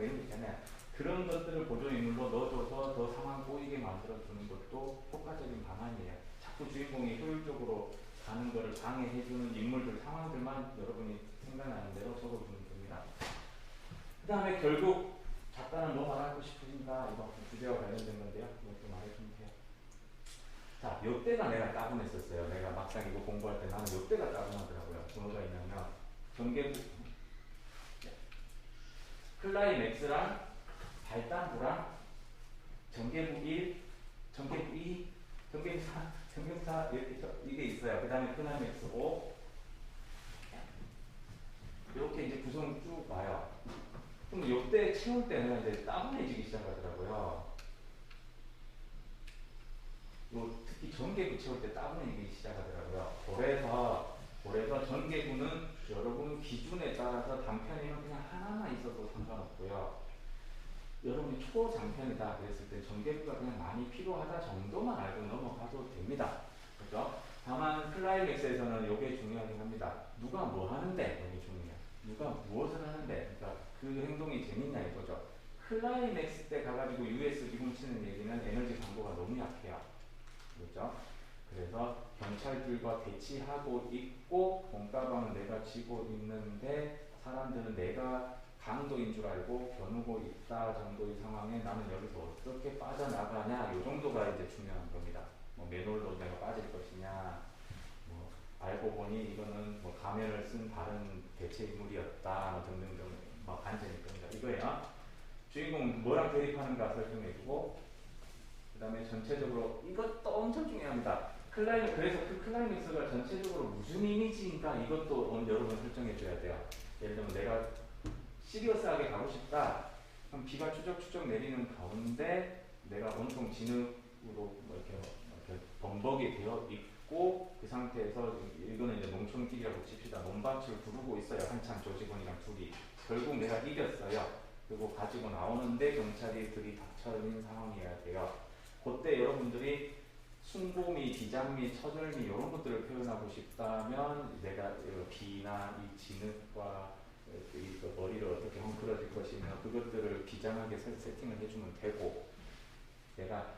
뭐 이런 거 있잖아요. 그런 것들을 보조인물로 넣어줘서 더 상황 꼬이게 만들어주는 것도 효과적인 방안이에요. 자꾸 주인공이 효율적으로 가는 거를 방해해주는 인물들, 상황들만 여러분이 생각나는 대로 적어주면 됩니다. 그 다음에 결국 작가는 뭐 말하고 싶으신가? 이거 주제와 관련된 건데요. 이것도 말해주면 돼요. 자, 요때가 내가 따분했었어요. 내가 막상 이거 공부할 때 나는 요때가 따분하더라고요. 뭐가 있냐면 전개부 클라이맥스랑 발단부랑 전개부 1, 전개부 2, 전개부 3, 전개부 4 이렇게 이게 있어요. 그 다음에 클라이맥스 5 이렇게 이제 구성 쭉 와요. 그럼 요때 채울 때는 이제 따분해지기 시작하더라고요. 특히 전개부 채울 때 따분해지기 시작하더라고요. 그래서 전개부는 여러분 기준에 따라서 단편이면 그냥 하나만 있어도 상관없고요. 여러분이 초장편이다 그랬을 때 전개부가 그냥 많이 필요하다 정도만 알고 넘어가도 됩니다. 그죠? 다만 클라이맥스에서는 이게 중요하긴 합니다. 누가 뭐 하는데 이게 중요해요. 누가 무엇을 하는데, 그러니까 그 행동이 재밌냐 이거죠. 클라이맥스 때 가가지고 USB 훔치는 얘기는 에너지 광고가 너무 약해요. 그렇죠? 그래서 경찰들과 대치하고 있고 돈가방은 내가 쥐고 있는데 사람들은 내가 강도인 줄 알고 겨누고 있다 정도의 상황에 나는 여기서 어떻게 빠져나가냐 이 정도가 이제 중요한 겁니다. 뭐 맨홀로 내가 빠질 것이냐, 뭐 알고 보니 이거는 뭐 가면을 쓴 다른 대체 인물이었다 뭐 등등등 뭐 반전일 겁니다. 이거예요. 주인공은 뭐랑 대립하는가 설명해주고 그 다음에 전체적으로 이것도 엄청 중요합니다. 그래서 그 클라이맥스가 전체적으로 무슨 이미지인가 이것도 여러분 설정해줘야 돼요. 예를 들면 내가 시리어스하게 가고 싶다. 그럼 비가 추적추적 내리는 가운데 내가 온통 진흙으로 뭐 이렇게 범벅이 되어 있고 그 상태에서 이거는 이제 농촌길이라고 칩시다. 논밭을 부르고 있어요. 한참 조직원이랑 둘이. 결국 내가 이겼어요. 그리고 가지고 나오는데 경찰이 들이닥쳐있는 상황이어야 돼요. 그때 여러분들이 순고미, 비장미, 처절미 이런 것들을 표현하고 싶다면 내가 비나 이 진흙과 머리를 어떻게 헝클어질 것이며 그것들을 비장하게 세팅을 해주면 되고 내가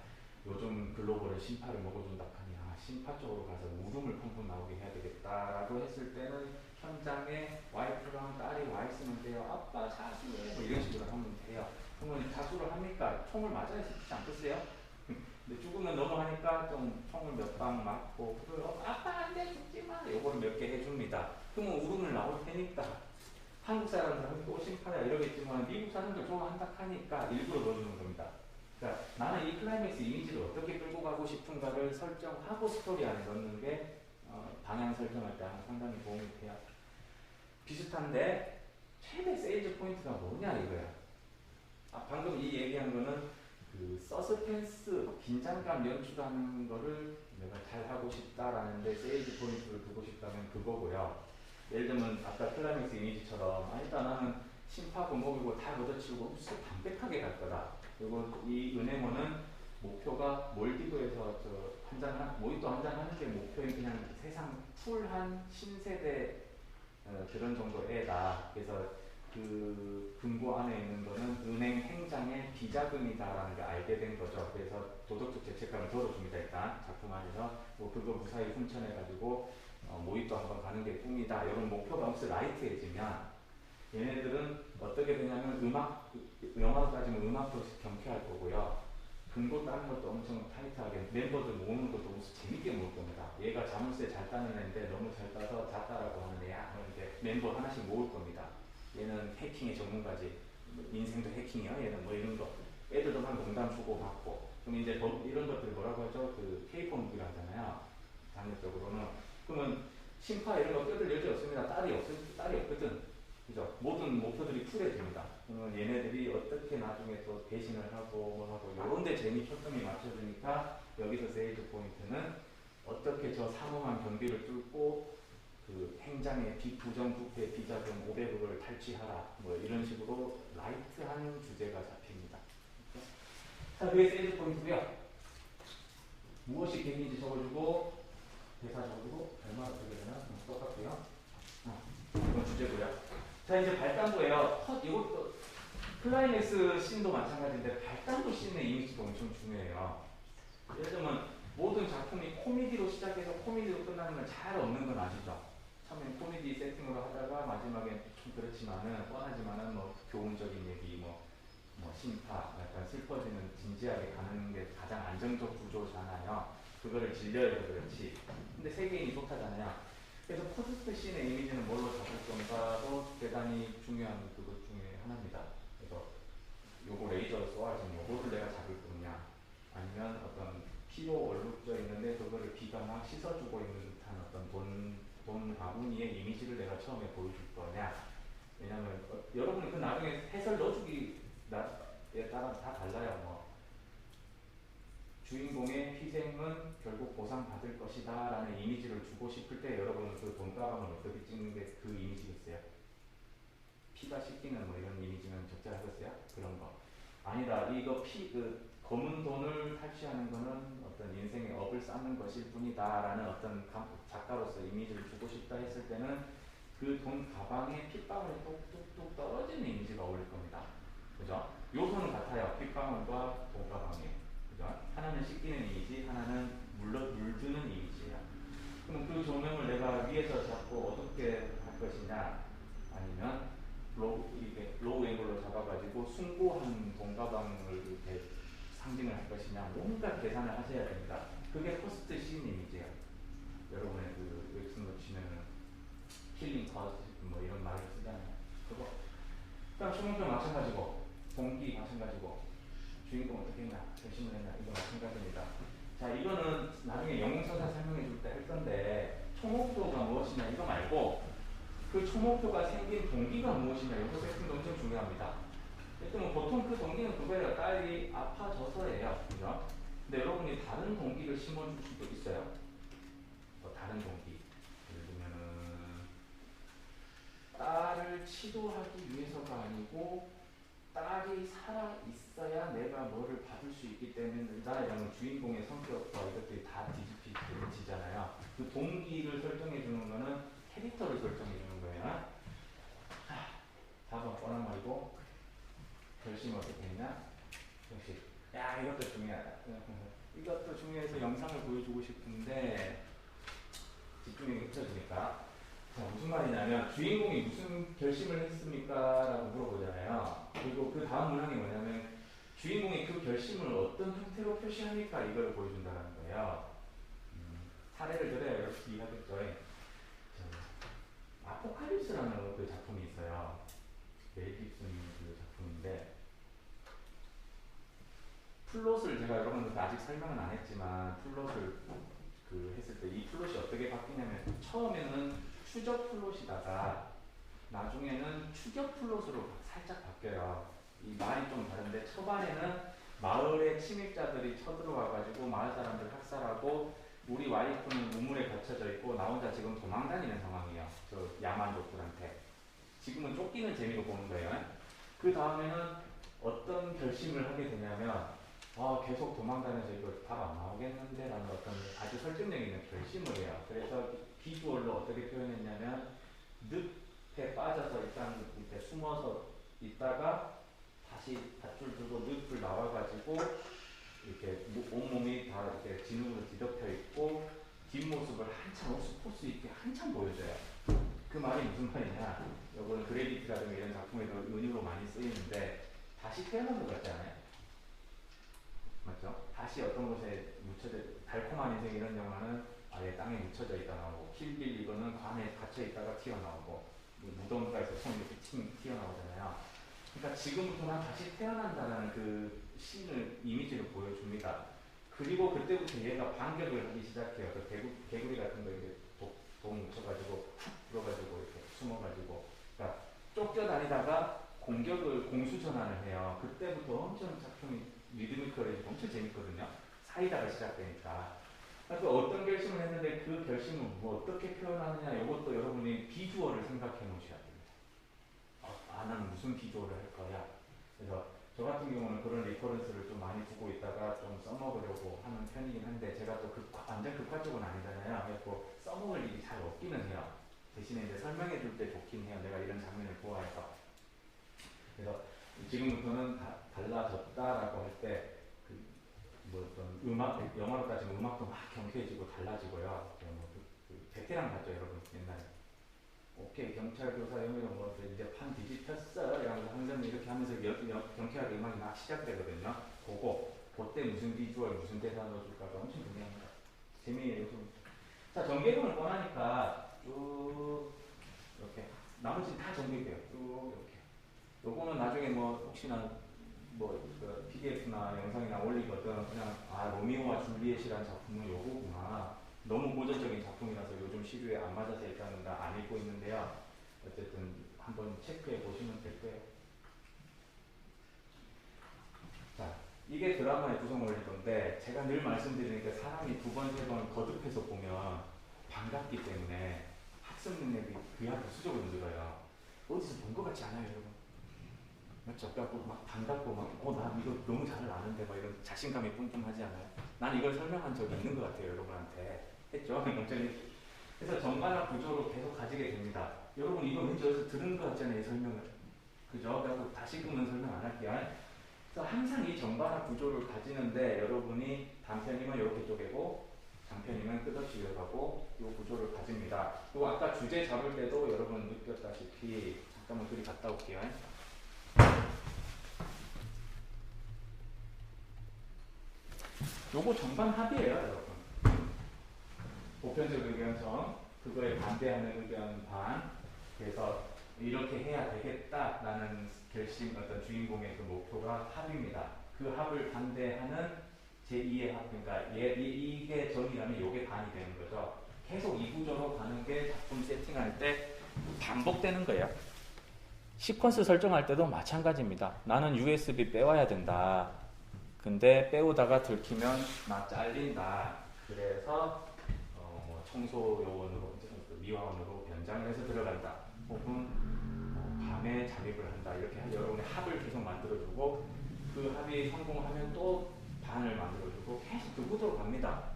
요즘 글로벌은 심파를 먹어준다 하니 심파 쪽으로 가서 울음을 펑펑 나오게 해야 되겠다라고 했을 때는 현장에 와이프랑 딸이 와 있으면 돼요. 아빠 자수해 뭐 이런 식으로 하면 돼요. 그러면 자수를 합니까? 총을 맞아야 시키지 않겠어요? 근데 죽으면 넘어가니까 좀 총을 몇 방 맞고 그래요. 아빠 안돼 죽지마 요거를 몇 개 해줍니다. 그러면 울음을 나올 테니까 한국 사람들은 또 심파야 이러겠지만 미국 사람들 좋아한다 하니까 일부러 넣어주는 겁니다. 그러니까 나는 이 클라이맥스 이미지를 어떻게 끌고 가고 싶은가를 설정하고 스토리 안에 넣는 게 방향 설정할 때 상당히 도움이 돼요. 비슷한데 최대 세일즈 포인트가 뭐냐 이거야. 방금 이 얘기한 거는 그 서스펜스, 긴장감 연출하는 거를 내가 잘 하고 싶다라는데 세일즈 포인트를 두고 싶다면 그거고요. 예를 들면 아까 클라이맥스 이미지처럼 일단 나는 심파고 먹이고 다 걷어치우고 진짜 담백하게 갈 거다. 그리고 이 은행원은 목표가 몰디브에서 모히또 한잔 하는 게 목표인 그냥 세상 쿨한 신세대 그런 정도 애다. 그래서 그 금고 안에 있는 거는 은행 행장의 비자금이다라는 걸 알게 된 거죠. 그래서 도덕적 죄책감을 덜어줍니다. 일단 작품 안에서 뭐 그거 무사히 훔쳐내가지고 모히또 한번 가는 게 꿈이다. 이런 목표가 없이 라이트해지면 얘네들은 어떻게 되냐면 영화로 따지면 음악도 경쾌할 거고요. 금고 따는 것도 엄청 타이트하게 멤버들 모으는 것도 재밌게 모을 겁니다. 얘가 자물쇠 잘 따는 애인데 너무 잘 따서 잤다라고 하는 애야. 이렇게 멤버 하나씩 모을 겁니다. 얘는 해킹의 전문가지. 인생도 해킹이야. 얘는 뭐 이런 거. 애들도 막 농담 주고받고. 그럼 이제 이런 것들 뭐라고 하죠? 그 K-pop 무비를 하잖아요. 장르적으로는. 그러면 심파 이런 거 껴들 여지 없습니다. 딸이 없거든. 그죠? 모든 목표들이 쿨해집니다. 그러면 얘네들이 어떻게 나중에 또 배신을 하고 뭐 하고 요런데 재미 초점이 맞춰지니까 여기서 세일즈 포인트는 어떻게 저 삼엄한 경비를 뚫고 그 행장의 부정부패 비자금 500억을 탈취하라 뭐 이런 식으로 라이트한 주제가 잡힙니다. 자, 그게 세일즈 포인트고요. 무엇이 계기인지 적어주고 대사 적어주고 얼마 어떻게 되나 똑같고요. 이건 주제고요. 자, 이제 발단부예요. 이것도 클라이맥스 씬도 마찬가지인데 발단도 씬의 이미지도 엄청 중요해요. 예를 들면 모든 작품이 코미디로 시작해서 코미디로 끝나는 건 잘 없는 건 아시죠? 처음엔 코미디 세팅으로 하다가 마지막엔 좀 그렇지만은 뻔하지만은 뭐 교훈적인 얘기 뭐 심파 약간 슬퍼지는 진지하게 가는 게 가장 안정적 구조잖아요. 그거를 질려해서 그렇지. 근데 세계인이 좋다잖아요. 그래서 퍼스트 씬의 이미지는 뭘로 잡을 건가도 대단히 중요한 그것 중에 하나입니다. 그래서 요거 레이저로 쏘아지면 요거를 내가 잡을 거냐 아니면 어떤 피로 얼룩져 있는데 그거를 비가 막 씻어주고 있는 듯한 어떤 돈 바구니의 이미지를 내가 처음에 보여줄 거냐. 왜냐면 여러분이 그 나중에 해설 넣어주기에 따라 다 달라요. 뭐 주인공의 희생은 결국 보상받을 것이다 라는 이미지를 주고 싶을 때 여러분은 그 돈가방을 어떻게 찍는 게 그 이미지겠어요? 피가 씻기는 뭐 이런 이미지면 적절하겠어요? 그런 거. 아니다. 이거 그 검은 돈을 탈취하는 거는 어떤 인생의 업을 쌓는 것일 뿐이다라는 어떤 작가로서 이미지를 주고 싶다 했을 때는 그 돈 가방에 핏방울이 뚝뚝뚝 떨어지는 이미지가 어울릴 겁니다. 그죠? 요소는 같아요. 핏방울과 돈 가방이. 그죠? 하나는 씻기는 이미지, 하나는 물드는 이미지예요. 그럼 그 조명을 내가 위에서 잡고 어둡게 할 것이냐, 아니면 로우 앵글로 잡아가지고 숭고한 돈가방을 이렇게 상징을 할 것이냐, 뭔가 계산을 하셔야 됩니다. 그게 포스트 씬 이미지예요. 여러분의 그 웹툰 놓치면은 킬링 커즈 뭐 이런 말을 쓰잖아요. 그거. 그러니까 수능도 마찬가지고, 동기 마찬가지고, 주인공 어떻게 했냐, 결심을 했냐, 이거 마찬가지입니다. 자, 이거는 나중에 영웅서사 설명해 줄 때 할 건데, 총목표가 무엇이냐, 이거 말고, 그 총목표가 생긴 동기가 무엇이냐, 이거 세팅도 엄청 중요합니다. 일단 보통 그 동기는 그거예요. 딸이 아파져서예요. 그죠? 근데 여러분이 다른 동기를 심어줄 수도 있어요. 뭐 다른 동기. 예를 들면은, 딸을 치료하기 위해서가 아니고, 딸이 살아 있어야 내가 뭐를 받을 수 있기 때문이다. 이런 주인공의 성격과 이것들이 다 뒤집히잖아요. 그 동기를 설정해 주는 거는 캐릭터를 설정해 주는 거예요. 자, 4번 뻔한 말이고 결심 어떻게 했냐? 역시 야 이것도 중요하다. 이것도 중요해서 영상을 보여주고 싶은데 집중력이 흐트러지니까. 자, 무슨 말이냐면 주인공이 무슨 결심을 했습니까? 라고 물어보잖아요. 그리고 그 다음 문항이 뭐냐면 주인공이 그 결심을 어떤 형태로 표시합니까? 이걸 보여준다는 거예요. 사례를 들어야 여러분 이해하겠죠. 아포칼립스라는 그 작품이 있어요. 멜 깁슨 그 작품인데 플롯을 제가 여러분들한테 아직 설명은 안 했지만 플롯을 그 했을 때 이 플롯이 어떻게 바뀌냐면 처음에는 추적 플롯이다가 나중에는 추격 플롯으로 살짝 바뀌어요. 이 말이 좀 다른데 초반에는 마을에 침입자들이 쳐들어와가지고 마을 사람들 학살하고 우리 와이프는 우물에 갇혀져 있고 나 혼자 지금 도망 다니는 상황이에요. 저 야만족들한테. 지금은 쫓기는 재미로 보는 거예요. 그 다음에는 어떤 결심을 하게 되냐면 계속 도망다녀서 이거 답 안 나오겠는데 라는 어떤 아주 설득력 있는 결심을 해요. 그래서 비주얼로 어떻게 표현했냐면 늪에 빠져서 일단 이렇게 숨어서 있다가 다시 밧줄 들고 늪을 나와가지고 이렇게 온몸이 다 이렇게 진흙으로 뒤덮여 있고 뒷모습을 한참 포스 있게 한참 보여줘요. 그 말이 무슨 말이냐? 이거는 그래비티라든가 이런 작품에도 은유로 많이 쓰이는데 다시 태어난 것 같지 않아요? 맞죠? 다시 어떤 곳에 묻혀져 달콤한 인생 이런 영화는 아예 땅에 묻혀져 있다 나오고 킬빌 이거는 관에 갇혀 있다가 튀어나오고 무덤가에서 손 이렇게 튀어나오잖아요. 그러니까 지금부터 난 다시 태어난다는 그 씬을 이미지를 보여줍니다. 그리고 그때부터 얘가 반격을 하기 시작해요. 그 개구리 같은 거 이렇게 독 묻혀가지고 훅 불어가지고 이렇게 숨어가지고 그러니까 쫓겨다니다가 공수 전환을 해요. 그때부터 엄청 작품이 리드미컬해지고 엄청 재밌거든요. 사이다가 시작되니까. 그래서 어떤 결심을 했는데 그 결심을 뭐 어떻게 표현하느냐 이것도 여러분이 비주얼을 생각해 놓으셔야 됩니다. 나는 무슨 비주얼을 할 거야. 그래서 저 같은 경우는 그런 리퍼런스를 좀 많이 두고 있다가 좀 써먹으려고 하는 편이긴 한데 제가 또 완전 극화적은 아니잖아요. 그래서 써먹을 일이 잘 없기는 해요. 대신에 이제 설명해 줄 때 좋긴 해요. 내가 이런 장면을 좋아해서. 그래서 지금부터는 달라졌다라고 할 때 뭐 어떤 음악, 영화로 따지면 음악도 막 경쾌해지고 달라지고요. 베테랑 같죠, 여러분 옛날에. 오케이, 경찰 조사 혐의로 뭐 이제 판 뒤집혔어. 이러면서 항상 이렇게 하면서 경쾌하게 음악이 막 시작되거든요. 그때 무슨 비주얼, 무슨 대사 넣어줄까가 엄청 중요합니다. 재미예요. 자, 전개론을 뻔하니까 쭉 이렇게 나머지는 다 전개돼요. 쭉 이렇게. 요거는 나중에 뭐 혹시나 그 PDF나 영상이나 올리거든 그냥 로미오와 줄리엣이라는 작품은 요거구나. 너무 고전적인 작품이라서 요즘 시류에 안 맞아서 일단은 다 안 읽고 있는데요. 어쨌든 한번 체크해 보시면 될 거예요. 자, 이게 드라마의 구성 원리인데 제가 늘 말씀드리는 게 사람이 두 번, 세 번 거듭해서 보면 반갑기 때문에 학습 능력이 그야말로 수적으로 늘어요. 어디서 본 것 같지 않아요, 여러분? 맞죠? 그래갖고 막 반갑고 나 이거 너무 잘 아는데 막 이런 자신감이 뿜뿜하지 않아요? 난 이걸 설명한 적이 있는 것 같아요, 여러분한테. 했죠? 그래서 정관학 구조로 계속 가지게 됩니다. 여러분 이거 왠지 어디서 들은 것 같잖아요, 이 설명을. 그죠? 그래서 다시금은 설명 안 할게요. 그래서 항상 이 정관학 구조를 가지는데 여러분이 단편이면 이렇게 쪼개고 장편이면 끝없이 이어가고 이 구조를 가집니다. 그리고 아까 주제 잡을 때도 여러분 느꼈다시피 잠깐만 둘이 갔다 올게요. 요거 정관 합의예요, 여러분. 보편적 의견성, 그거에 반대하는 의견 반. 그래서 이렇게 해야 되겠다라는 결심, 어떤 주인공의 그 목표가 합입니다. 그 합을 반대하는 제2의 합, 그러니까 이게 전이라면 이게 반이 되는 거죠. 계속 이 구조로 가는 게 작품 세팅할 때 반복되는 거예요. 시퀀스 설정할 때도 마찬가지입니다. 나는 USB 빼와야 된다. 근데 빼오다가 들키면 나 잘린다. 그래서 청소 요원으로 미화원으로 변장을 해서 들어간다. 혹은 밤에 잠입을 한다. 이렇게 여러분의 합을 계속 만들어주고 그 합이 성공하면 또 반을 만들어주고 계속 그 구도로 갑니다.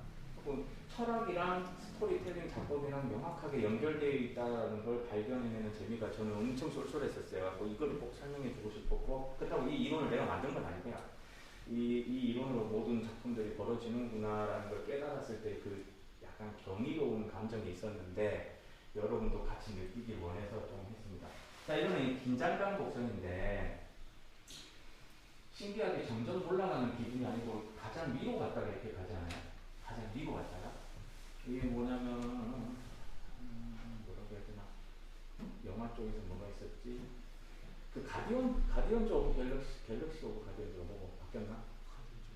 철학이랑 스토리텔링 작법이랑 명확하게 연결되어 있다는 걸 발견해내는 재미가 저는 엄청 쏠쏠했었어요. 이걸 꼭 설명해주고 싶었고 그렇다고 이 이론을 내가 만든 건 아니고요. 이 이론으로 모든 작품들이 벌어지는구나라는 걸 깨달았을 때 그 약간 경이로운 감정이 있었는데 여러분도 같이 느끼길 원해서 좀 했습니다. 자, 이거는 긴장감 곡선인데 신기하게 점점 올라가는 기분이 아니고 가장 위로 갔다가 이렇게 가잖아요. 가장 위로 갔다가 이게 뭐냐면 뭐라고 해야 되나 영화 쪽에서 뭐가 있었지? 그 가디언즈 오브 갤럭시 오브 가디언즈 오브 바뀌었나?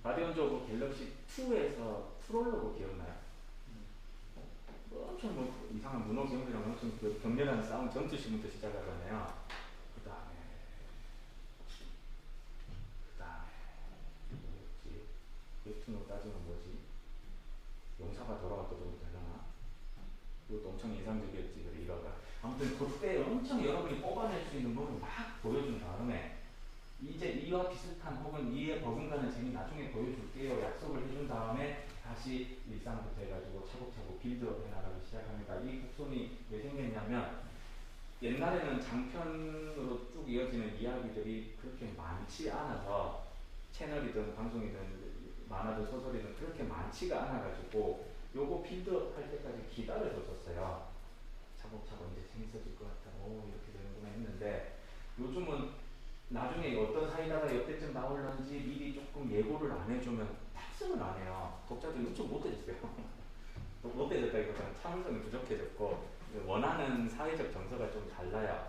가디언즈 오브 갤럭시 2에서 프롤로그 기억나요? 엄청 이상한 문어 기억이랑 엄청 격렬한 싸움 전투식부터 시작하잖아요. 그 다음에 뭐였지? 웹툰으로 따지면 뭐지? 용사가 돌아왔거든 되려나? 그것도 엄청 인상적이었지. 그래 이거가 아무튼 그때 엄청 여러분이 뽑아낼 수 있는 부분을 막 보여준 다음에 이제 이와 비슷한 혹은 이에 버금가는 재미 나중에 보여줄게요 약속을 해준 다음에 다시 일상부터 해가지고 차곡차곡 빌드업 해나가기 시작합니다. 이 곡선이 왜 생겼냐면 옛날에는 장편으로 쭉 이어지는 이야기들이 그렇게 많지 않아서 채널이든 방송이든 만화든 소설이든 그렇게 많지가 않아가지고 요거 빌드업 할 때까지 기다려줬었어요. 차곡차곡 이제 재밌어질 것 같다. 오 이렇게 되는구나 했는데 요즘은 나중에 어떤 사이다가 이때쯤 나올런지 미리 조금 예고를 안 해주면 탑승을 안 해요. 독자들이 엄청 못해졌어요. 못해졌다기보다는 참을성이 부족해졌고 원하는 사회적 정서가 좀 달라요.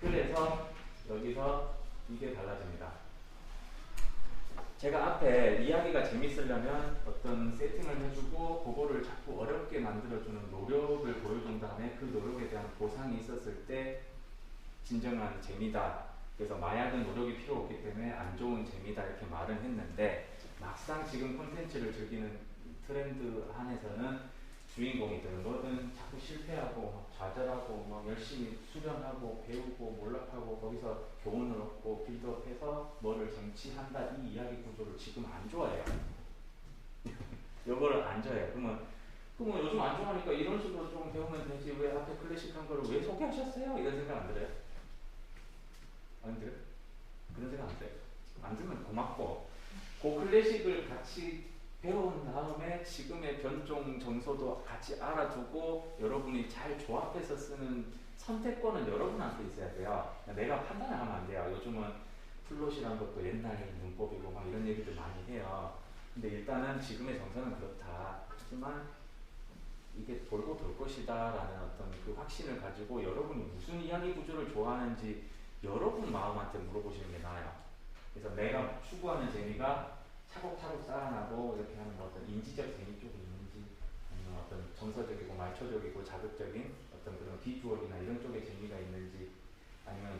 그래서 여기서 이게 달라집니다. 제가 앞에 이야기가 재밌으려면 어떤 세팅을 해주고 그거를 자꾸 어렵게 만들어주는 노력을 보여준 다음에 그 노력에 대한 보상이 있었을 때 진정한 재미다. 그래서 마약은 노력이 필요 없기 때문에 안 좋은 재미다 이렇게 말은 했는데 막상 지금 콘텐츠를 즐기는 트렌드 안에서는 주인공이든 뭐든 자꾸 실패하고 좌절하고 막 열심히 수련하고 배우고 몰락하고 거기서 교훈을 얻고 빌드업해서 뭐를 쟁취한다 이 이야기 구조를 지금 안 좋아해요. 요거를 안 좋아해요. 그러면 요즘 안 좋아하니까 이런 식으로 좀 배우면 되지 왜 앞에 클래식한 거를 왜 소개하셨어요? 이런 생각 안 들어요? 안 들어요? 그런 생각 안 돼. 안 들면 고맙고 그 클래식을 같이 배운 다음에 지금의 변종 정서도 같이 알아두고 여러분이 잘 조합해서 쓰는 선택권은 여러분한테 있어야 돼요. 내가 판단을 하면 안 돼요. 요즘은 플롯이란 것도 옛날 문법이고 막 이런 얘기들 많이 해요. 근데 일단은 지금의 정서는 그렇다. 하지만 이게 돌고 돌 것이다 라는 어떤 그 확신을 가지고 여러분이 무슨 이야기 구조를 좋아하는지 여러분 마음한테 물어보시는 게 나아요. 그래서 내가 추구하는 재미가 차곡차곡 쌓아나고 이렇게 하는 어떤 인지적 재미 쪽이 있는지, 아니면 어떤 정서적이고 말초적이고 자극적인 어떤 그런 비주얼이나 이런 쪽에 재미가 있는지, 아니면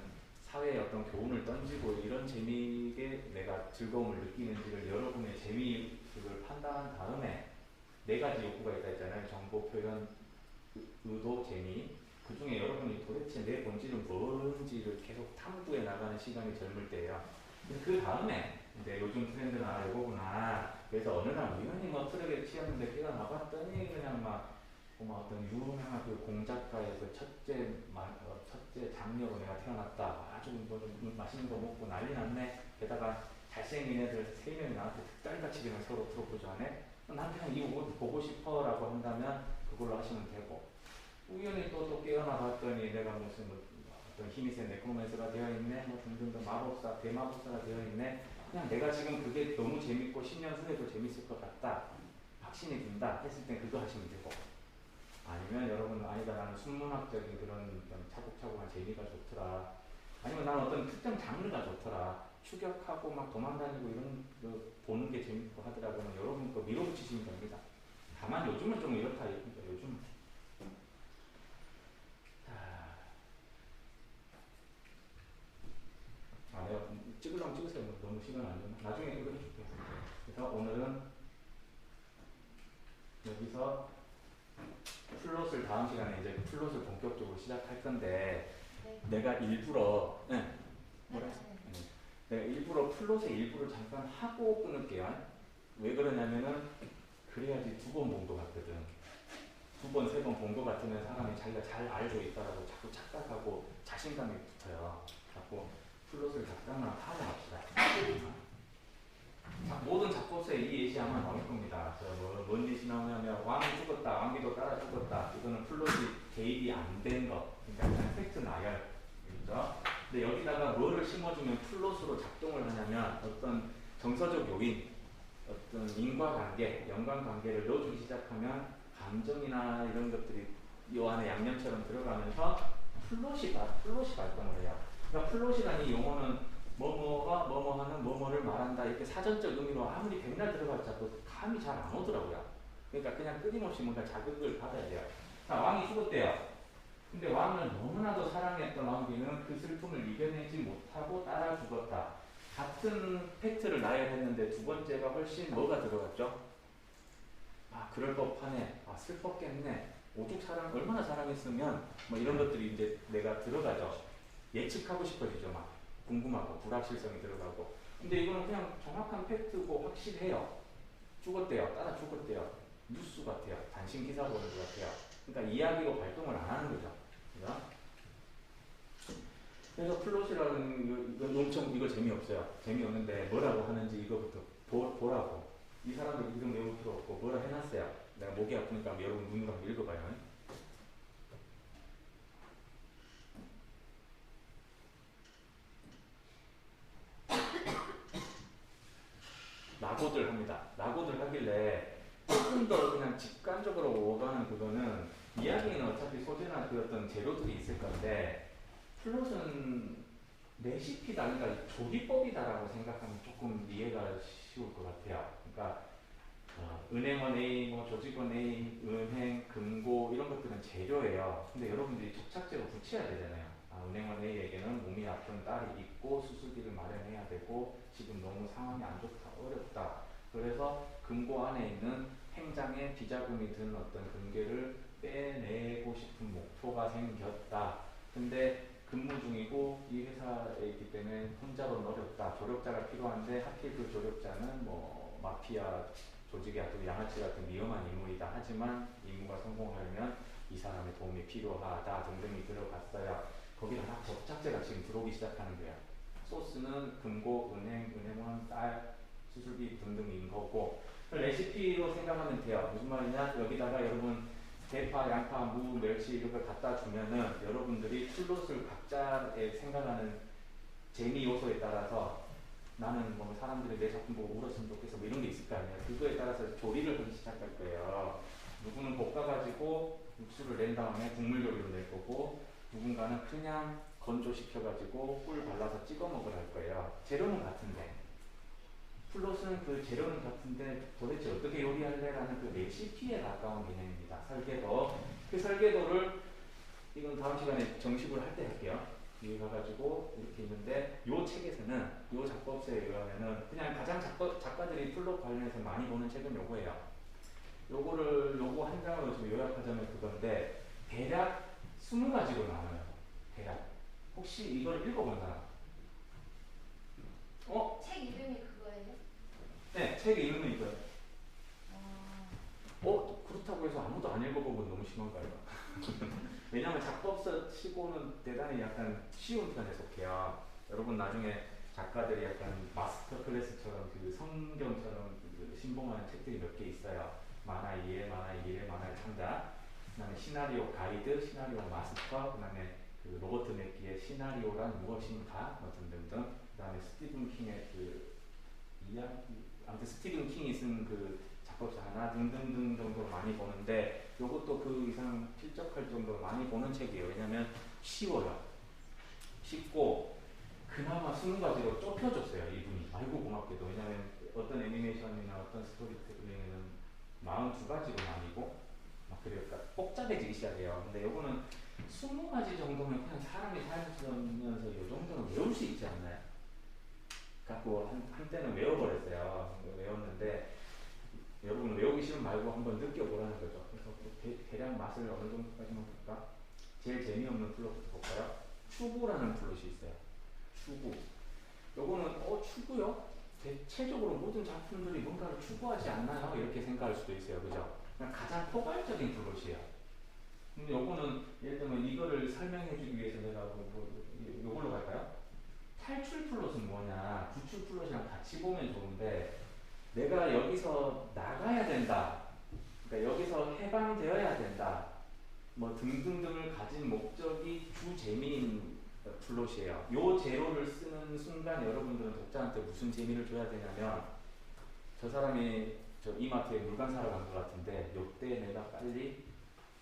사회에 어떤 교훈을 던지고 이런 재미에 내가 즐거움을 느끼는지를 여러분의 재미를 판단한 다음에 네 가지 욕구가 있다 했잖아요. 정보, 표현, 의도, 재미. 그 중에 여러분이 도대체 내 본질은 뭔지를 계속 탐구해 나가는 시간이 젊을 때예요. 그 다음에 이제 요즘 트렌드는 이거구나. 그래서 어느 날 우연히 뭐 트랙에 치였는데 걔가 나봤더니 그냥 막 어떤 유명한 그 공작가의 그 첫째 장녀로 내가 태어났다. 아주 뭐 맛있는 거 먹고 난리 났네. 게다가 잘생긴 애들 3명이 나한테 닭다리같이 그냥 서로 프로포즈 하네. 난 그냥 이거 보고 싶어 라고 한다면 그걸로 하시면 되고, 우연히 또 깨어나 봤더니 내가 무슨 어떤 힘이 센 네크로맨서가 되어 있네, 뭐 등등등 마법사, 대마법사가 되어 있네. 그냥 내가 지금 그게 너무 재밌고 10년 후에도 재밌을 것 같다, 확신이 든다 했을 땐 그거 하시면 되고, 아니면 여러분 아니다 나는 순문학적인 그런 차곡차곡한 재미가 좋더라, 아니면 나는 어떤 특정 장르가 좋더라, 추격하고 막 도망다니고 이런 거 보는 게 재밌고 하더라고는 여러분 거 밀어붙이시면 됩니다. 다만 요즘은 좀 이렇다 이겁니다. 요즘 내가 찍으려면 찍으세요. 너무 시간 안 되면 나중에 이거 해줄게요. 그래서 오늘은 여기서 플롯을 다음 시간에 이제 플롯을 본격적으로 시작할 건데, 네. 내가 일부러 뭐라 네. 네. 내가 일부러 플롯의 일부를 잠깐 하고 끊을게요. 왜 그러냐면은 그래야지 2번 본 것 같거든. 2번, 3번 본 것 같으면 사람이 자기가 잘 알고 있다라고 자꾸 착각하고 자신감이 붙어요. 자꾸 플롯을 잠깐만 하고 합시다. 모든 작곡서에 이 예시하면 나올 겁니다. 뭔 예시 나오냐면 왕이 죽었다, 왕비도 따라 죽었다. 이거는 플롯이 개입이 안 된 것. 그러니까 그냥 팩트 나열. 그렇죠? 근데 여기다가 뭐를 심어주면 플롯으로 작동을 하냐면 어떤 정서적 요인, 어떤 인과관계, 연관관계를 넣어주기 시작하면 감정이나 이런 것들이 이 안에 양념처럼 들어가면서 플롯이 발동을 해요. 그러니까 플롯이라는 이 용어는 뭐뭐가 뭐뭐하는 뭐뭐를 말한다 이렇게 사전적 의미로 아무리 백날 들어봤자도 감이 잘 안 오더라고요. 그러니까 그냥 끊임없이 뭔가 자극을 받아야 돼요. 자, 왕이 죽었대요. 근데 왕을 너무나도 사랑했던 왕비는 그 슬픔을 이겨내지 못하고 따라 죽었다. 같은 팩트를 나열했는데 두 번째가 훨씬 뭐가 들어갔죠? 그럴 법하네. 슬펐겠네. 오죽 얼마나 사랑했으면 뭐 이런 것들이 이제 내가 들어가죠. 예측하고 싶어지죠. 막 궁금하고 불확실성이 들어가고. 근데 이거는 그냥 정확한 팩트고 확실해요. 죽었대요. 따라 죽었대요. 뉴스 같아요. 단신 기사 보는 것 같아요. 그러니까 이야기로 발동을 안 하는 거죠. 그죠? 그래서 플롯이라는 이건 엄청 이거 재미없어요. 재미없는데 뭐라고 하는지 이거부터 보라고. 이 사람들 이름 외울 필요 없고 뭐라 해놨어요. 내가 목이 아프니까 여러분 눈으로 한번 읽어봐요. 낙오들 합니다. 낙오들 하길래 조금 더 그냥 직관적으로 오가는 그거는 이야기는 어차피 소재나 그 어떤 재료들이 있을 건데 플롯은 레시피다, 그러니까 조리법이다라고 생각하면 조금 이해가 쉬울 것 같아요. 그러니까 은행원 A, 뭐 조직원 A, 은행, 금고 이런 것들은 재료예요. 근데 여러분들이 접착제로 붙여야 되잖아요. 은행원 A에게는 몸이 아픈 딸이 있고 수술비를 마련해야 되고 지금 너무 상황이 안 좋다, 어렵다. 그래서 금고 안에 있는 행장에 비자금이 든 어떤 금괴를 빼내고 싶은 목표가 생겼다. 근데 근무 중이고 이 회사에 있기 때문에 혼자로는 어렵다. 조력자가 필요한데 하필 그 조력자는 뭐 마피아 조직의 아주 양아치 같은 위험한 인물이다. 하지만 임무가 성공하려면 이 사람의 도움이 필요하다 등등이 들어갔어요. 거기다 막 접착제가 지금 들어오기 시작하는 거야. 소스는 금고, 은행, 은행원, 쌀, 수술비 등등인 거고 레시피로 생각하면 돼요. 무슨 말이냐? 여기다가 여러분 대파, 양파, 무, 멸치 이런 걸 갖다 주면은 여러분들이 플롯을 각자의 생각하는 재미 요소에 따라서 나는 뭐 사람들이 내 작품 보고 울었으면 좋겠어 뭐 이런 게 있을 거 아니에요. 그거에 따라서 조리를 하기 시작할 거예요. 누구는 볶아가지고 육수를 낸 다음에 국물 조리로 낼 거고 누군가는 그냥 건조시켜가지고 꿀 발라서 찍어 먹으라 할 거예요. 재료는 같은데 플롯은 그 재료는 같은데 도대체 어떻게 요리할래라는 그 레시피에 가까운 개념입니다. 설계도. 그 설계도를 이건 다음 시간에 정식으로 할 때 할게요. 여기 가가지고 이렇게 있는데 요 책에서는 요 작법서에 의하면은 그냥 가장 작가들이 플롯 관련해서 많이 보는 책은 요거예요. 요거 한 장으로 좀 요약하자면 그건데 대략 20가지로 나눠요. 대략. 혹시 이걸 읽어본 사람? 책 이름이 그거예요? 네, 책 이름은 이거예요. 어. 그렇다고 해서 아무도 안 읽어보고 너무 심한가요? 왜냐면 작법서 치고는 대단히 약간 쉬운 편에 속해요. 여러분 나중에 작가들이 약간 마스터 클래스처럼 그 성경처럼 그 신봉하는 책들이 몇 개 있어요. 만화 이해, 만화 이해, 만화의 창작. 그다음에 시나리오 가이드, 시나리오 마스터, 그다음에 그 로버트 맥기의 시나리오란 무엇인가, 뭐 등등등. 그다음에 스티븐 킹의 그 이야기, 아무튼 스티븐 킹이 쓴 그 작법서 하나 등등등 정도로 많이 보는데 이것도 그 이상 필적할 정도로 많이 보는 책이에요. 왜냐면 쉬워요. 쉽고 그나마 20가지로 좁혀줬어요. 이분이. 아이고 고맙게도. 왜냐면 어떤 애니메이션이나 어떤 스토리텔링에는 42가지로 나뉘고 막 그러니까 복잡해지기 시작해요. 근데 요거는 20가지 정도면 그냥 사람이 살면서 이 정도는 외울 수 있지 않나요? 갖고 한때는 외워버렸어요. 외웠는데 여러분 외우기 싫으면 말고 한번 느껴보라는 거죠. 그래서 대략 맛을 어느 정도까지만 볼까? 제일 재미없는 플롯부터 볼까요? 추구라는 플롯이 있어요. 추구. 요거는 추구요? 대체적으로 모든 작품들이 뭔가를 추구하지 않나요? 이렇게 생각할 수도 있어요. 그죠? 그냥 가장 포괄적인 플롯이에요. 근데 요거는 예를 들면 이거를 설명해주기 위해서 내가 요걸로 갈까요? 탈출 플롯은 뭐냐? 구출 플롯이랑 같이 보면 좋은데 내가 여기서 나가야 된다. 그러니까 여기서 해방되어야 된다. 뭐 등등등을 가진 목적이 주 재미인 플롯이에요. 요 재료를 쓰는 순간 여러분들은 독자한테 무슨 재미를 줘야 되냐면 저 사람이 저 이마트에 물건 사러 간 것 같은데 요때 내가 빨리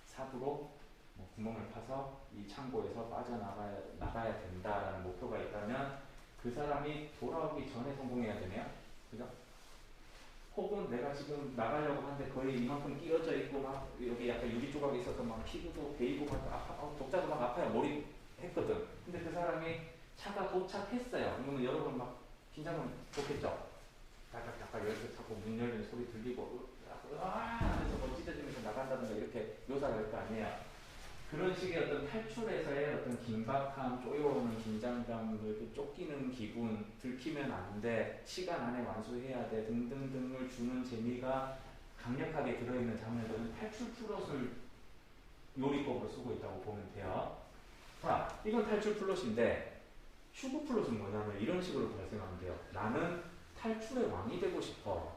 삽으로 뭐 구멍을 파서 이 창고에서 나가야 된다라는 목표가 있다면 그 사람이 돌아오기 전에 성공해야 되네요. 그죠? 혹은 내가 지금 나가려고 하는데 거의 이만큼 끼어져 있고 막 여기 약간 유리 조각이 있어서 막 피부도 베이고 막 독자도 막 아파요. 머리 했거든. 근데 그 사람이 차가 도착했어요. 그러면 여러분 막 긴장감 좋겠죠? 딱딱딱 열쇠 타고 문 열리는 소리 들리고 하면서 뭐 찢어지면서 나간다든가 이렇게 묘사를 할 거 아니에요. 그런 식의 어떤 탈출에서의 어떤 긴박함, 쪼여오는 긴장감을 쫓기는 기분, 들키면 안 돼, 시간 안에 완수해야 돼 등등등을 주는 재미가 강력하게 들어있는 장면들은 탈출 플롯을 요리법으로 쓰고 있다고 보면 돼요. 자, 이건 탈출 플롯인데 추구 플롯은 뭐냐면 이런 식으로 발생하면 돼요. 나는 탈출의 왕이 되고 싶어.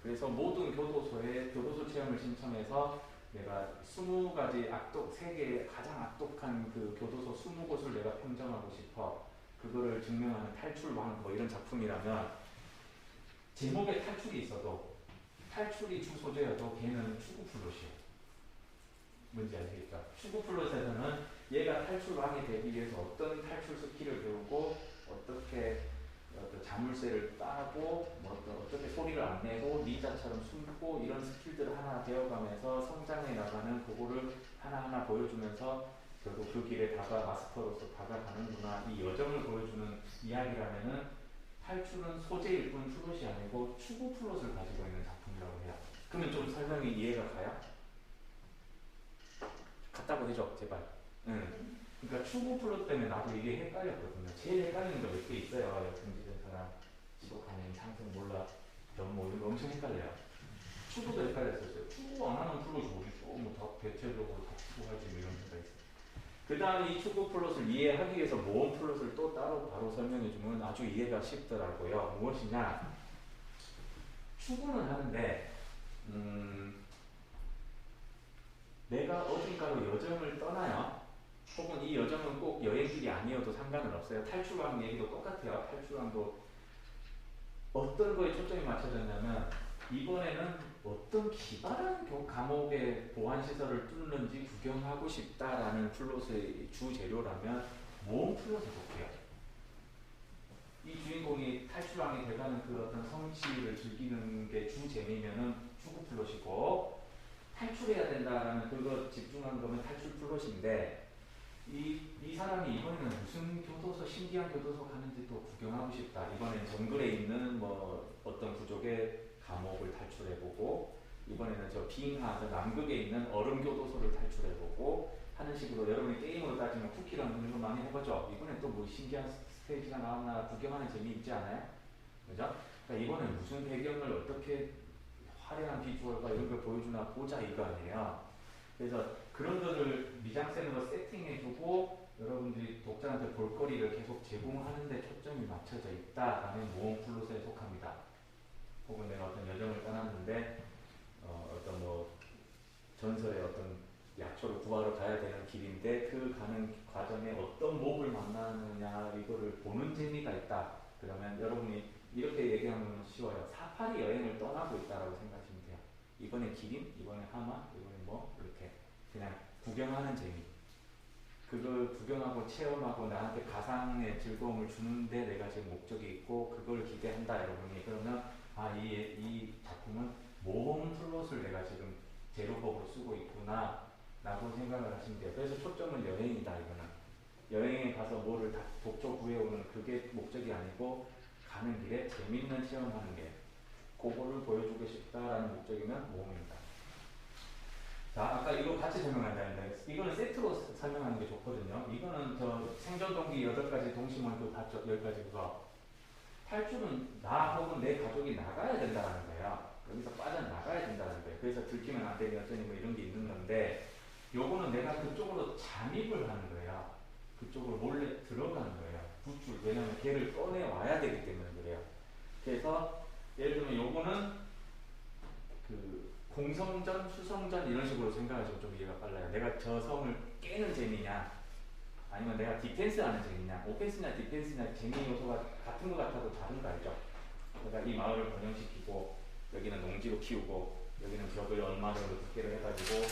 그래서 모든 교도소에 교도소 체험을 신청해서 내가 20가지 세계의 가장 악독한 그 교도소 20곳을 내가 평정하고 싶어. 그거를 증명하는 탈출왕 뭐 이런 작품이라면 제목에 탈출이 있어도 탈출이 주 소재여도 걔는 추구 플롯이에요. 뭔지 아시겠죠? 추구 플롯에서는 얘가 탈출왕이 되기 위해서 어떤 탈출 스킬을 배우고 어떻게 자물쇠를 따고 어떻게 소리를 안 내고 닌자처럼 숨고 이런 스킬들을 하나 배워가면서 성장해 나가는 그거를 하나하나 보여주면서 결국 그 길에 마스터로서 다가가는구나 이 여정을 보여주는 이야기라면은 탈출은 소재일 뿐 플롯이 아니고 추구 플롯을 가지고 있는 작품이라고 해요. 그러면 좀 설명이 이해가 가요? 같다고 되죠? 제발. 응. 그러니까 추구 플롯 때문에 나도 이게 헷갈렸거든요. 제일 헷갈리는 거 몇 개 있어요. 역행지된 사람, 지독하는 상승 몰라, 뭐 이런 거 엄청 헷갈려요. 추구도 헷갈렸었어요. 추구 안 하는 플롯이 어딨어? 뭐다 대체적으로 다 추구하지 뭐 이런 데가 있어요. 그 다음에 이 축구 플롯을 이해하기 위해서 모음 플롯을 또 따로 바로 설명해 주면 아주 이해가 쉽더라고요. 무엇이냐? 추구는 하는데 내가 어딘가로 여정을 떠나요. 혹은 이 여정은 꼭 여행길이 아니어도 상관은 없어요. 탈출왕 얘기도 똑같아요. 탈출왕도 어떤 거에 초점이 맞춰졌냐면 이번에는 어떤 기발한 감옥의 보안시설을 뚫는지 구경하고 싶다라는 플롯의 주재료라면 모험 플롯에 볼게요. 이 주인공이 탈출왕이 돼가는 그 어떤 성취를 즐기는 게 주재미면은 추구 플롯이고, 탈출해야 된다라는 그거 집중한 거면 탈출 플롯인데, 이 사람이 이번에는 무슨 교도소, 신기한 교도소 가는지 또 구경하고 싶다. 이번엔 정글에 있는 뭐 어떤 부족의 감옥을 탈출해보고, 이번에는 저 빙하, 저 남극에 있는 얼음 교도소를 탈출해보고 하는 식으로, 여러분이 게임으로 따지면 쿠키랑 이런 거 많이 해보죠. 이번엔 또 뭐 신기한 스테이지가 나왔나 구경하는 재미 있지 않아요? 그죠? 그러니까 이번엔 무슨 배경을 어떻게 화려한 비주얼과 이런 걸 보여주나 보자 이거 아니에요. 그래서 그런 거를 미장센으로 세팅해주고 여러분들이 독자한테 볼거리를 계속 제공하는데 초점이 맞춰져 있다라는 모험 플롯에 속합니다. 혹은 내가 어떤 여정을 떠났는데 어떤 뭐 전설의 어떤 약초를 구하러 가야 되는 길인데 그 가는 과정에 어떤 몹을 만나느냐 이거를 보는 재미가 있다. 그러면 여러분이 이렇게 얘기하면 쉬워요. 사파리 여행을 떠나고 있다라고 생각하시면 돼요. 이번에 기린, 이번에 하마, 이번에 뭐 이렇게 그냥 구경하는 재미. 그걸 구경하고 체험하고 나한테 가상의 즐거움을 주는데 내가 지금 목적이 있고 그걸 기대한다 여러분이. 그러면 이 작품은 모험 플롯을 내가 지금 재료법으로 쓰고 있구나 라고 생각을 하시면 돼요. 그래서 초점은 여행이다 이거는. 여행에 가서 뭐를 다 독초 구해오는 그게 목적이 아니고 가는 길에 재밌는 체험하는 게 그거를 보여주고 싶다라는 목적이면 모험입니다. 자, 아까 이거 같이 설명한다는데 이거는 세트로 설명하는 게 좋거든요. 이거는 저 생존 동기 8가지 동심원도 봤죠. 10가지 그거. 탈출은 나 혹은 내 가족이 나가야 된다는 거예요. 여기서 빠져나가야 된다는 거예요. 그래서 들키면 안 되니 어쩌니 뭐 이런 게 있는 건데, 요거는 내가 그쪽으로 잠입을 하는 거예요. 그쪽으로 몰래 들어가는 거예요. 구출. 왜냐면 걔를 꺼내와야 되기 때문에 그래요. 그래서 예를 들면 요거는 그 공성전, 수성전 이런 식으로 생각하시면 좀 이해가 빨라요. 내가 저 성을 깨는 재미냐, 아니면 내가 디펜스 하는 재미냐, 오펜스냐 디펜스냐 재미 요소가 같은 것 같아도 다른 거 알죠? 그러니까 이 마을을 번영시키고 여기는 농지로 키우고 여기는 벽을 얼마 정도 두께를 해가지고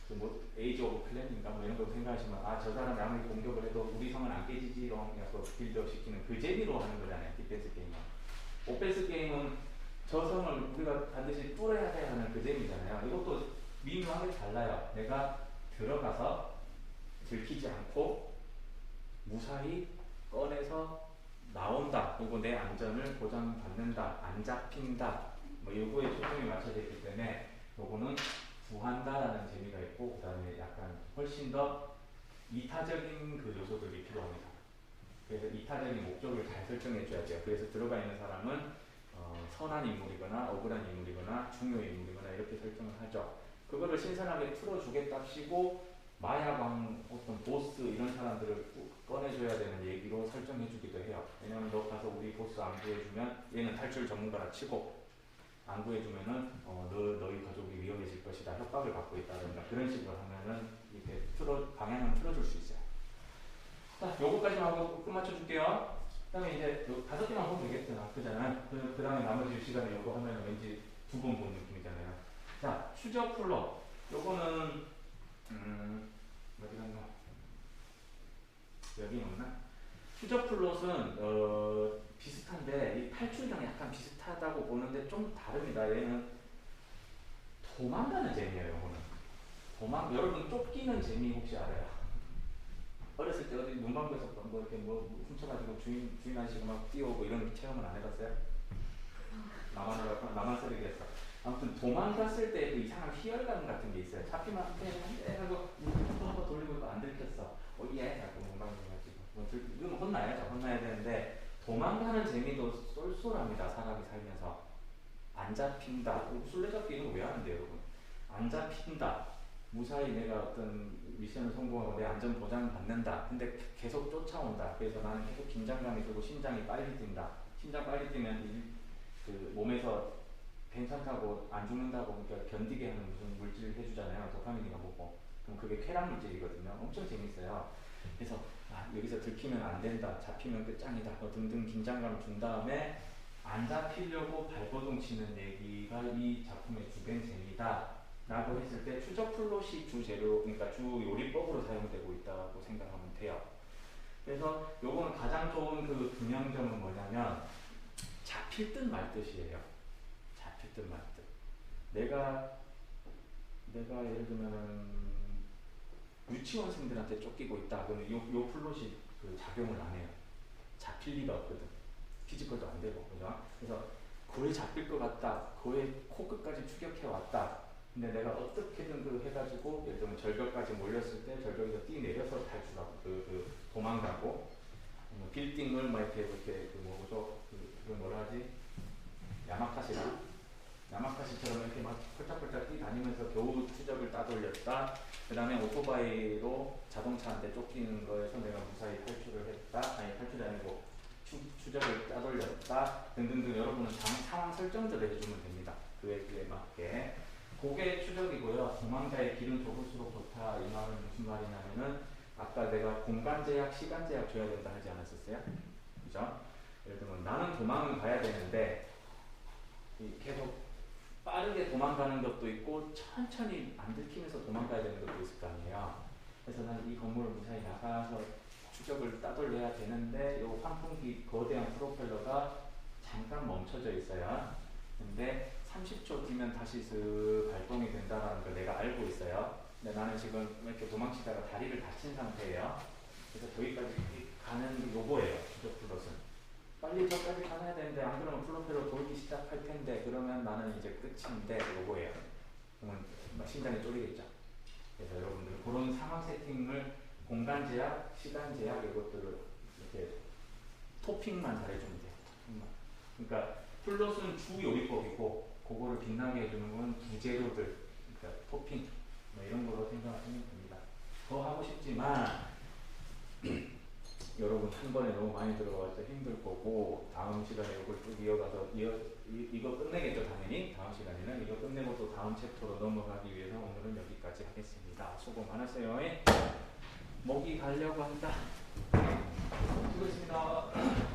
그뭐 에이지 오브 플랜인가 뭐 이런 거 생각하시면 저 사람이 아무리 공격을 해도 우리 성은 안 깨지지롱 해서 빌드업 시키는 그 재미로 하는 거잖아요. 디펜스 게임은. 오펜스 게임은 저 성을 우리가 반드시 뚫어야 돼 하는 그 재미잖아요. 이것도 미묘하게 달라요. 내가 들어가서 들키지 않고 무사히 꺼내서 나온다. 그리고 내 안전을 보장받는다. 안 잡힌다. 뭐 요거에 초점이 맞춰져 있기 때문에 요거는 구한다라는 재미가 있고, 그 다음에 약간 훨씬 더 이타적인 그 요소들이 필요합니다. 그래서 이타적인 목적을 잘 설정해 줘야죠. 그래서 들어가 있는 사람은 선한 인물이거나 억울한 인물이거나 중요 인물이거나 이렇게 설정을 하죠. 그거를 신선하게 풀어주겠답시고 마야광 어떤 보스 이런 사람들을 꺼내줘야 되는 얘기로 설정해주기도 해요. 왜냐면 너 가서 우리 보스 안 구해주면 얘는 탈출 전문가라 치고 안 구해주면은 너희 가족이 위험해질 것이다 협박을 받고 있다든가 그런 식으로 하면은 이렇게 방향을 틀어줄 수 있어요. 자, 요거까지만 하고 끝 맞춰줄게요. 그 다음에 이제 5개만 보면 되겠죠. 그잖아요. 그 다음에 나머지 시간에 요거 하면 왠지 2번 본 느낌이잖아요. 자, 추적 플롯. 요거는 어디 갔나? 여기 없나? 추적 플롯은 비슷한데 이 탈출이랑 약간 비슷하다고 보는데 좀 다릅니다. 얘는 도망가는 재미예요. 요거는 여러분 쫓기는 재미 혹시 알아요? 어렸을 때 어디 문방구에서 뭐 이렇게 뭐 훔쳐가지고 주인 아저씨가 막 뛰어오고 이런 체험을 안 해봤어요? 나만 쓰레기했어. 아무튼 도망갔을 때 그 이상한 희열감 같은 게 있어요. 잡히면 안돼 하고 한번 돌리고 안 들켰어. 예 하고 문방구 가지고 이건 혼나야죠. 혼나야 되는데 도망가는 재미도 쏠쏠합니다. 사람이 살면서 안 잡힌다. 술래잡기 이런 거 왜 하는데요, 여러분? 안 잡힌다. 무사히 내가 어떤 미션을 성공하고 내 안전 보장을 받는다. 근데 계속 쫓아온다. 그래서 나는 계속 긴장감이 들고 심장이 빨리 뛴다. 심장 빨리 뛰면 그 몸에서 괜찮다고 안 죽는다고 그러니까 견디게 하는 무슨 물질 해주잖아요. 도파민이가 뭐고. 그럼 그게 쾌락 물질이거든요. 엄청 재밌어요. 그래서 여기서 들키면 안 된다. 잡히면 끝장이다. 뭐 등등 긴장감을 준 다음에 안 잡히려고 발버둥 치는 얘기가 이 작품의 주된 재미다. 라고 했을 때 추적 플롯이 주 재료, 그러니까 주 요리법으로 사용되고 있다고 생각하면 돼요. 그래서 요건 가장 좋은 그 균형점은 뭐냐면 잡힐 듯 말 듯이에요. 잡힐 듯 말 듯. 내가 예를 들면은 유치원생들한테 쫓기고 있다. 그러면 요 플롯이 그 작용을 안 해요. 잡힐 리가 없거든. 피지컬도 안 되고, 그죠? 그래서 거의 잡힐 것 같다. 거의 코끝까지 추격해 왔다. 근데 내가 어떻게든 그 해가지고 예를 들면 절벽까지 몰렸을 때 절벽에서 뛰내려서 탈출하고 도망가고 빌딩을 막 이렇게 그 뭐죠? 그 뭐라 하지? 야마카시처럼 이렇게 막 펄짝펄짝 뛰다니면서 겨우 추적을 따돌렸다. 그 다음에 오토바이로 자동차한테 쫓기는 거에서 내가 무사히 탈출을 했다. 아니 탈출이 아니고 추적을 따돌렸다. 등등등 여러분은 상황 설정들을 해주면 됩니다. 그에 맞게. 그게 추적이고요. 도망자의 길은 좁을수록 좋다. 이 말은 무슨 말이냐면은 아까 내가 공간 제약, 시간 제약 줘야 된다 하지 않았었어요? 그죠? 예를 들면 나는 도망을 가야 되는데 계속 빠르게 도망가는 것도 있고 천천히 안 들키면서 도망가야 되는 것도 있을 거 아니에요. 그래서 난 이 건물을 무사히 나가서 추적을 따돌려야 되는데 이 환풍기 거대한 프로펠러가 잠깐 멈춰져 있어요. 근데 30초 뒤면 다시 발동이 된다는 걸 내가 알고 있어요. 근데 나는 지금 이렇게 도망치다가 다리를 다친 상태예요. 그래서 저기까지 가는 요거예요. 추적 플롯은. 빨리 저까지 가야 되는데 안 그러면 프로펠러 돌기 시작할 텐데 그러면 나는 이제 끝인데 요거예요. 그러면 심장이 쫄리겠죠. 그래서 여러분들 그런 상황 세팅을 공간 제약, 시간 제약 이것들을 이렇게 토핑만 잘해주면 돼요. 토핑만. 그러니까 플롯은 주 요리법이고 그거를 빛나게 해주는 건 부재료들, 그러니까 토핑 뭐 이런 거로 생각하시면 됩니다. 더 하고 싶지만 여러분 한 번에 너무 많이 들어가서 힘들 거고 다음 시간에 이걸 쭉 이어가서 이거 끝내겠죠 당연히. 다음 시간에는 이거 끝내고 또 다음 챕터로 넘어가기 위해서 오늘은 여기까지 하겠습니다. 수고 많았어요. 목이 가려고 한다. 수고했습니다.